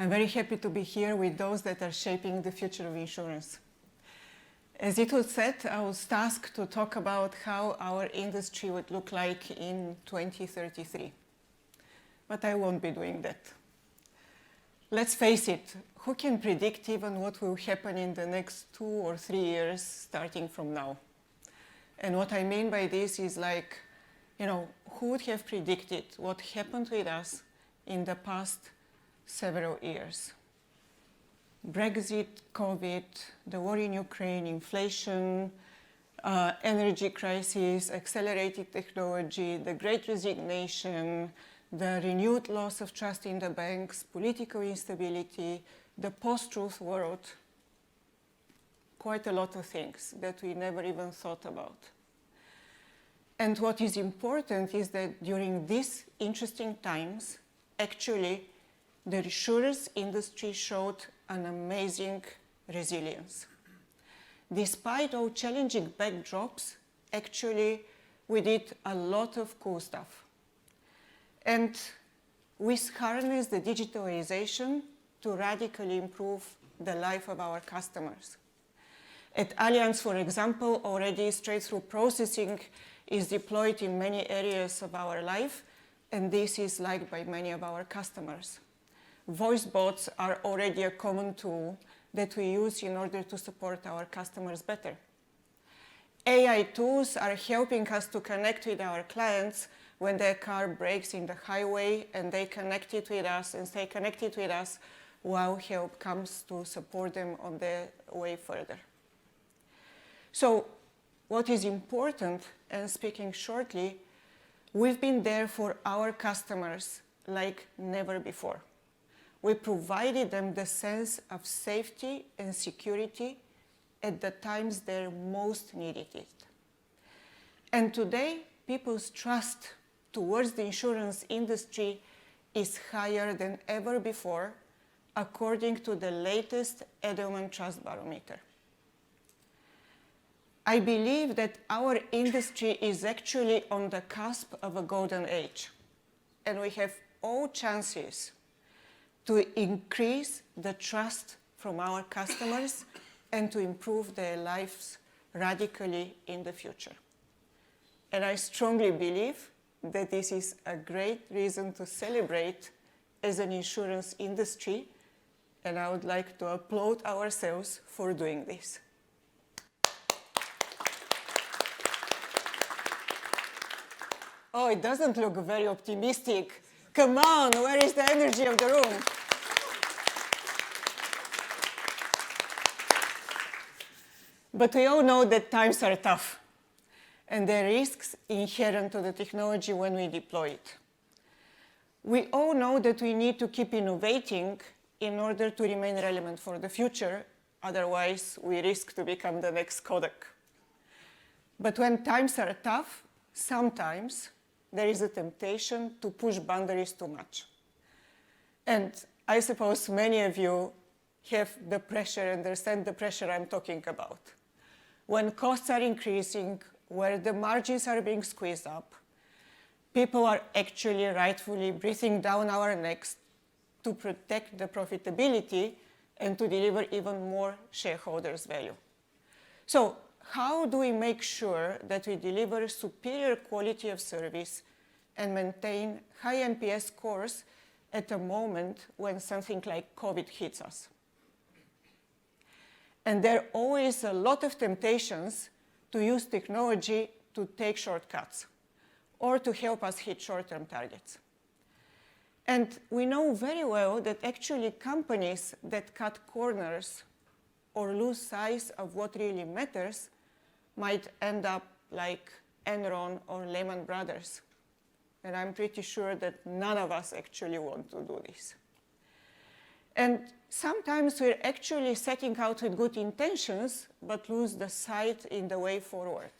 I'm very happy to be here with those that are shaping the future of insurance. As it was said, I was tasked to talk about how our industry would look like in 2033. But I won't be doing that. Let's face it, who can predict even what will happen in the next 2 or 3 years starting from now? And what I mean by this is like, who would have predicted what happened with us in the past several years? Brexit, COVID, the war in Ukraine, inflation, energy crisis, accelerated technology, the great resignation, the renewed loss of trust in the banks, political instability, the post-truth world. Quite a lot of things that we never even thought about. And what is important is that during these interesting times, actually, the insurance industry showed an amazing resilience. Despite all challenging backdrops, actually, we did a lot of cool stuff. And we harnessed the digitalization to radically improve the life of our customers. At Allianz, for example, already straight-through processing is deployed in many areas of our life, and this is liked by many of our customers. Voice bots are already a common tool that we use in order to support our customers better. AI tools are helping us to connect with our clients when their car breaks in the highway, and they connect it with us and stay connected with us while help comes to support them on their way further. So what is important, and speaking shortly, we've been there for our customers like never before. We provided them the sense of safety and security at the times they most needed it. And today, people's trust towards the insurance industry is higher than ever before, according to the latest Edelman Trust Barometer. I believe that our industry is actually on the cusp of a golden age, and we have all chances to increase the trust from our customers and to improve their lives radically in the future. And I strongly believe that this is a great reason to celebrate as an insurance industry, and I would like to applaud ourselves for doing this. Oh, it doesn't look very optimistic. Come on, where is the energy of the room? But we all know that times are tough, and there are risks inherent to the technology when we deploy it. We all know that we need to keep innovating in order to remain relevant for the future, otherwise we risk to become the next Kodak. But when times are tough, sometimes there is a temptation to push boundaries too much. And I suppose many of you have the pressure, understand the pressure I'm talking about. When costs are increasing, where the margins are being squeezed up, people are actually rightfully breathing down our necks to protect the profitability and to deliver even more shareholders' value. So how do we make sure that we deliver superior quality of service and maintain high NPS scores at a moment when something like COVID hits us? And there are always a lot of temptations to use technology to take shortcuts or to help us hit short-term targets. And we know very well that actually companies that cut corners or lose sight of what really matters might end up like Enron or Lehman Brothers. And I'm pretty sure that none of us actually want to do this. And sometimes we're actually setting out with good intentions, but lose the sight in the way forward.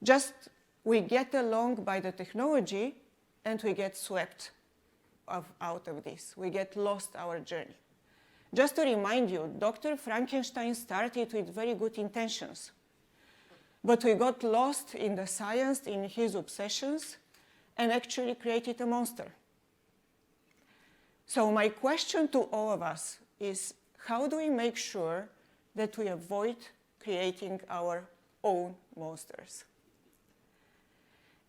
Just we get along by the technology, and we get swept out of this. We get lost our journey. Just to remind you, Dr. Frankenstein started with very good intentions. But we got lost in the science, in his obsessions, and actually created a monster. So my question to all of us is, how do we make sure that we avoid creating our own monsters?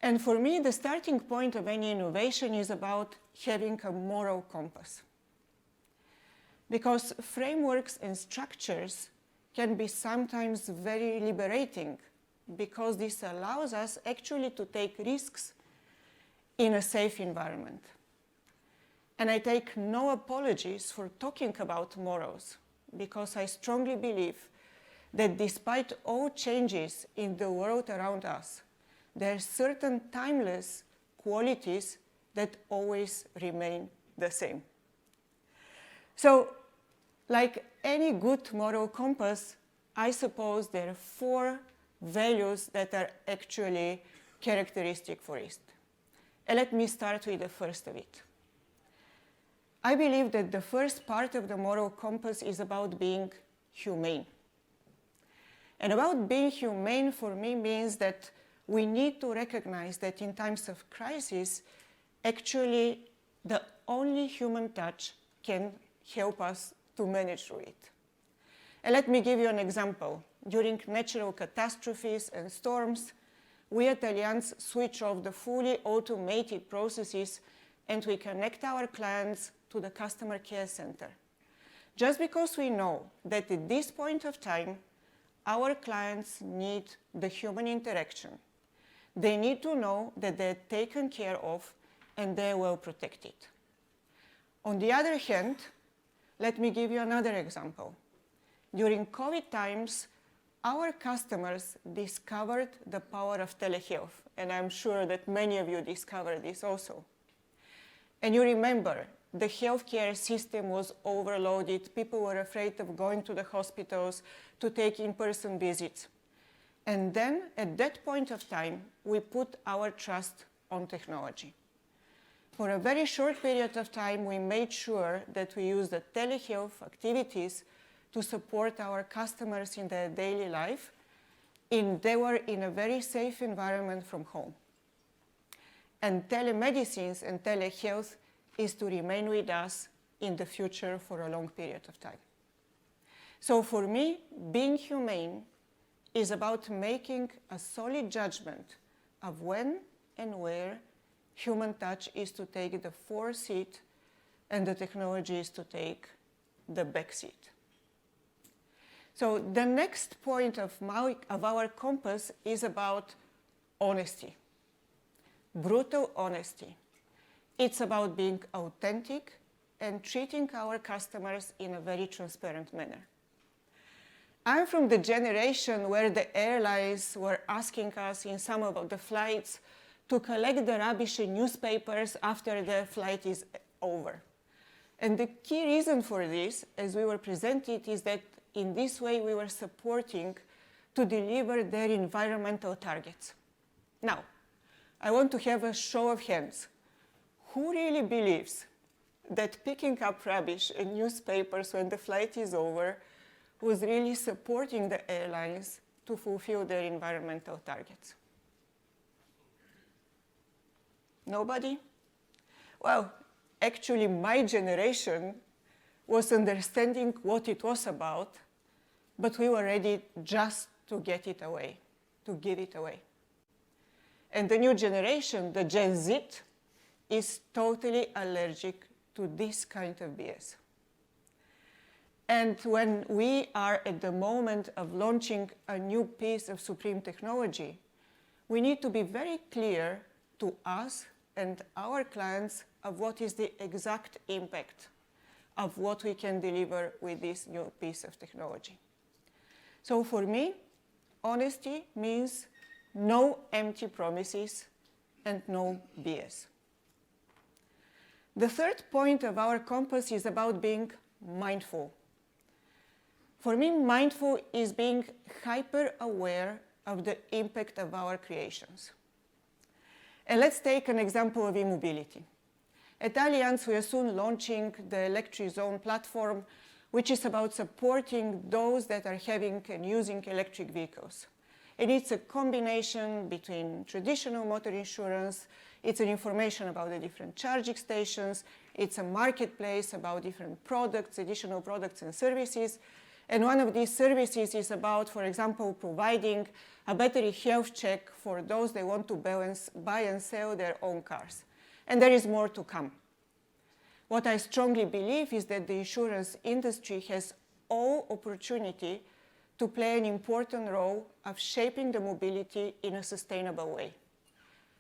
And for me, the starting point of any innovation is about having a moral compass. Because frameworks and structures can be sometimes very liberating, because this allows us actually to take risks in a safe environment. And I take no apologies for talking about morals, because I strongly believe that despite all changes in the world around us, there are certain timeless qualities that always remain the same. So, like any good moral compass, I suppose there are 4 values that are actually characteristic for it. And let me start with the first of it. I believe that the first part of the moral compass is about being humane. And about being humane for me means that we need to recognize that in times of crisis, actually the only human touch can help us to manage through it. And let me give you an example. During natural catastrophes and storms, we at Allianz switch off the fully automated processes and we connect our clients to the customer care center. Just because we know that at this point of time, our clients need the human interaction. They need to know that they're taken care of and they're well protected. On the other hand, let me give you another example. During COVID times, our customers discovered the power of telehealth, and I'm sure that many of you discovered this also. And you remember, the healthcare system was overloaded. People were afraid of going to the hospitals to take in-person visits. And then, at that point of time, we put our trust on technology. For a very short period of time, we made sure that we use the telehealth activities to support our customers in their daily life. They were in a very safe environment from home. And telemedicine and telehealth is to remain with us in the future for a long period of time. So for me, being humane is about making a solid judgment of when and where human touch is to take the foreseat and the technology is to take the back seat. So the next point of our compass is about honesty, brutal honesty. It's about being authentic and treating our customers in a very transparent manner. I'm from the generation where the airlines were asking us in some of the flights to collect the rubbish in newspapers after the flight is over. And the key reason for this, as we were presented, is that in this way we were supporting to deliver their environmental targets. Now, I want to have a show of hands. Who really believes that picking up rubbish in newspapers when the flight is over was really supporting the airlines to fulfill their environmental targets? Nobody? Well, actually my generation was understanding what it was about, but we were ready just to get it away, to give it away. And the new generation, the Gen Z, is totally allergic to this kind of BS. And when we are at the moment of launching a new piece of supreme technology, we need to be very clear to us and our clients of what is the exact impact of what we can deliver with this new piece of technology. So for me, honesty means no empty promises and no BS. The third point of our compass is about being mindful. For me, mindful is being hyper-aware of the impact of our creations. And let's take an example of e-mobility. At Allianz, we are soon launching the Electric Zone platform, which is about supporting those that are having and using electric vehicles. And it's a combination between traditional motor insurance, it's an information about the different charging stations, It's a marketplace about different products, additional products and services. And one of these services is about, for example, providing a battery health check for those that want to buy and sell their own cars. And there is more to come. What I strongly believe is that the insurance industry has all opportunity to play an important role of shaping the mobility in a sustainable way.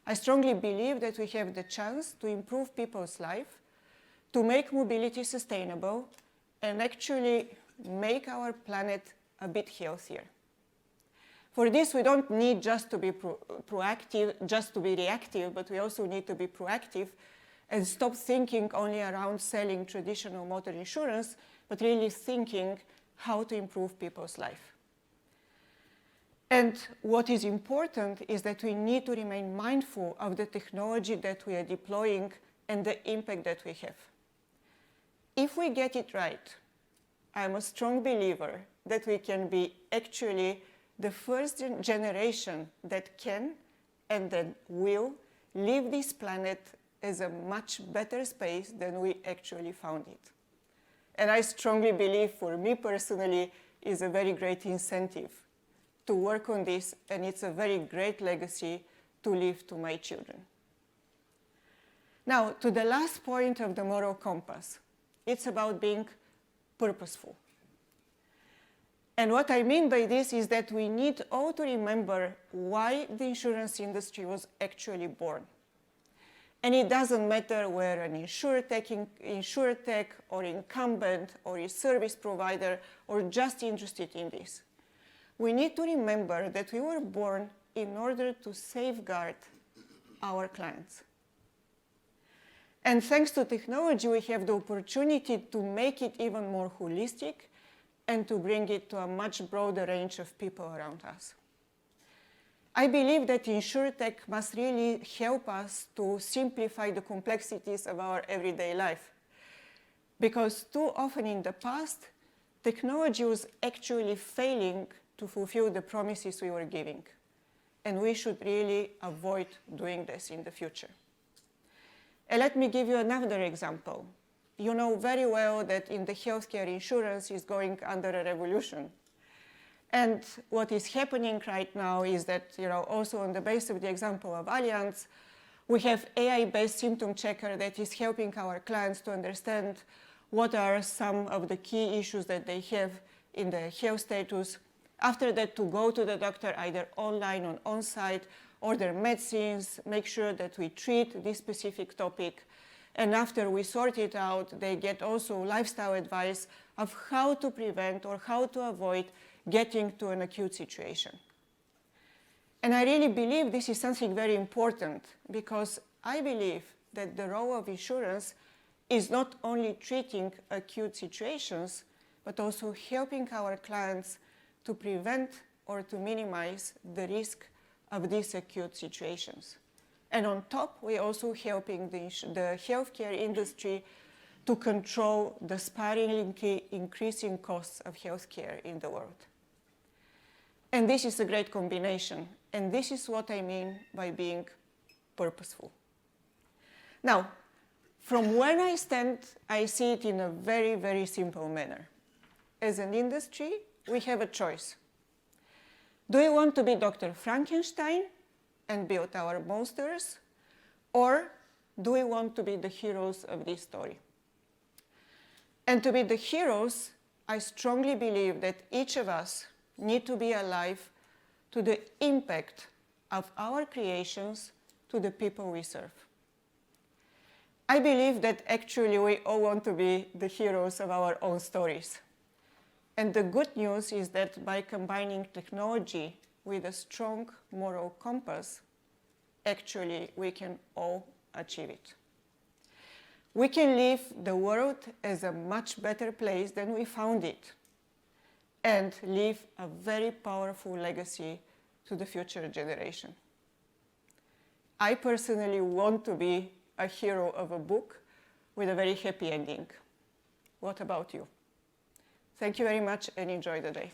I strongly believe that we have the chance to improve people's life, to make mobility sustainable, and actually make our planet a bit healthier. For this, we don't need just to be proactive, just to be reactive, but we also need to be proactive and stop thinking only around selling traditional motor insurance, but really thinking how to improve people's life. And what is important is that we need to remain mindful of the technology that we are deploying and the impact that we have. If we get it right, I'm a strong believer that we can be actually the first generation that can and then will leave this planet as a much better space than we actually found it. And I strongly believe, for me personally, is a very great incentive to work on this, and it's a very great legacy to leave to my children. Now, to the last point of the moral compass. It's about being purposeful. And what I mean by this is that we need all to remember why the insurance industry was actually born. And it doesn't matter whether an InsurTech or incumbent or a service provider or just interested in this. We need to remember that we were born in order to safeguard our clients. And thanks to technology, we have the opportunity to make it even more holistic and to bring it to a much broader range of people around us. I believe that InsurTech must really help us to simplify the complexities of our everyday life. Because too often in the past, technology was actually failing to fulfill the promises we were giving. And we should really avoid doing this in the future. And let me give you another example. You know very well that in the healthcare, insurance is going under a revolution. And what is happening right now is that, also on the basis of the example of Allianz, we have AI-based symptom checker that is helping our clients to understand what are some of the key issues that they have in the health status. After that, to go to the doctor either online or on-site, order medicines, make sure that we treat this specific topic. And after we sort it out, they get also lifestyle advice of how to prevent or how to avoid getting to an acute situation. And I really believe this is something very important, because I believe that the role of insurance is not only treating acute situations, but also helping our clients to prevent or to minimize the risk of these acute situations. And on top, we're also helping the healthcare industry to control the spiralingly increasing costs of healthcare in the world. And this is a great combination. And this is what I mean by being purposeful. Now, from where I stand, I see it in a very, very simple manner. As an industry, we have a choice. Do we want to be Dr. Frankenstein and build our monsters? Or do we want to be the heroes of this story? And to be the heroes, I strongly believe that each of us need to be alive to the impact of our creations to the people we serve. I believe that actually we all want to be the heroes of our own stories. And the good news is that by combining technology with a strong moral compass, actually we can all achieve it. We can leave the world as a much better place than we found it, and leave a very powerful legacy to the future generation. I personally want to be a hero of a book with a very happy ending. What about you? Thank you very much and enjoy the day.